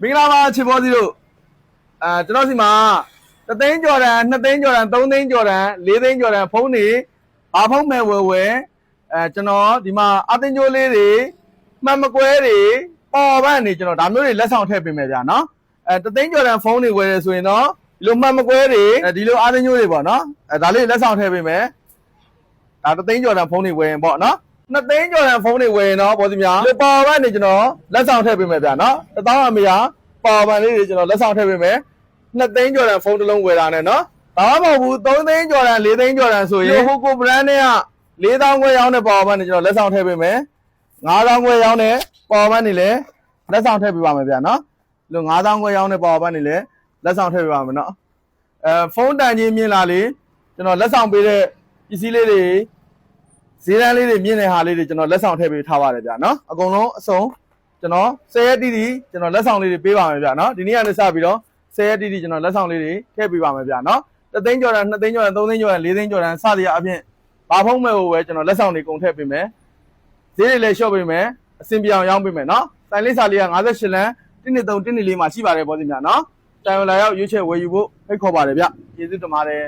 မင်္ဂလာပါချစ်ဘောစီတို့ကျွန်တော်စီမှာ3သိန်းကျော်တန်2သိန်းကျော်တန်3သိန်းကျော်တန်4သိန်းကျော်တန်ဖုန်းတွေဘာဖုန်းမဲ့ဝယ်ကျွန်တော်ဒီမှာအသင်းကျိုးလေးတွေမှတ်မကွဲတွေပေါ်ပန်းနေကျွန်တော်ဒါမျိုးတွေလက်ဆောင်ထည့်ပေးမယ်ဗျာနော်3သိန်းကျော်တန်ဖုန်းတွေဝယ်ရဆိုရင်တော့ဒီလိုမှတ်မကွဲတွေဒီလိုအသင်းကျိုးတွေပေါ့နော်ဒါလေးလက်ဆောင်ထည့်ပေးမယ်ဒါ3သိန်းကျော်တန်ဖုန်းတွေဝယ်ရင်ပေါ့နော်2သိန်းကျော်တန်ဖုန်းတွေဝယ်ရင်တော့ဘောစီများဒီပေါ်ပန်းနေကျွန်တော်လက်ဆောင်ထည့်ပေးမယ်ဗျာနော်1000အမေယာပေါ်ပန်းလေးတွေကျွန်တော်လက်ဆောင်ထည့်ပေးမယ်2သိန်းကျော်တန်ဖုန်းတစ်လုံးဝယ်တာနဲ့နော်ဘာမှမဟုတ်ဘူး3သိန်းကျော်တန်4သိန်းကျော်တန်ဆိုရင်ဟိုကို brand နဲ့က4000ခွဲရောင်းတဲ့ပေါ်ပန်းနေကျွန်တော်လက်ဆောင်ထည့်ပေးမယ်9000ခွဲရောင်းတဲ့ပေါ်ပန်းနေလည်းလက်ဆောင်ထည့်ပေးပါမယ်ဗျာနော်လို့9000ခွဲရောင်းတဲ့ပေါ်ပန်းနေလည်းလက်ဆောင်ထည့်ပေးပါမယ်နော်ဖုန်းတန်ကြီးမြင်လာလေကျွန်တော်လက်ဆောင်ပေးတဲ့ပစ္စည်းလေးတွေဈေးတန်းလေးတွေမြင်တဲ့ဟာလေးတွေကျွန်တော်လက်ဆောင်ထည့်ပေးထားပါတယ်ဗျာနော်အကုန်လုံးအစုံကျွန်တော်10ရက်တိတိကျွန်တော်လက်ဆောင်လေးတွေပေးပါမယ်ဗျာနော်ဒီနေ့ကနေစပြီးတော့10ရက်တိတိကျွန်တော်လက်ဆောင်လေးတွေထည့်ပေးပါမယ်ဗျာနော်3သိန်းကျော်တန်2သိန်းကျော်တန်3သိန်းကျော်တန်4သိန်းကျော်တန်စသည်အပြင်ဘာဖုံးမဲ့ကိုပဲကျွန်တော်လက်ဆောင်တွေကုန်ထည့်ပေးမယ်ဈေးတွေလည်းလျှော့ပေးမယ်အဆင်ပြေအောင်ရောင်းပေးမယ်နော်တိုင်လေးစာလေးက58လမ်း123 124မှာရှိပါတယ်ပေါ့ဒီများနော်တိုင်လာရောက်ရွေးချယ်ဝယ်ယူဖို့ဖိတ်ခေါ်ပါတယ်ဗျကျေးဇူးတင်ပါတယ်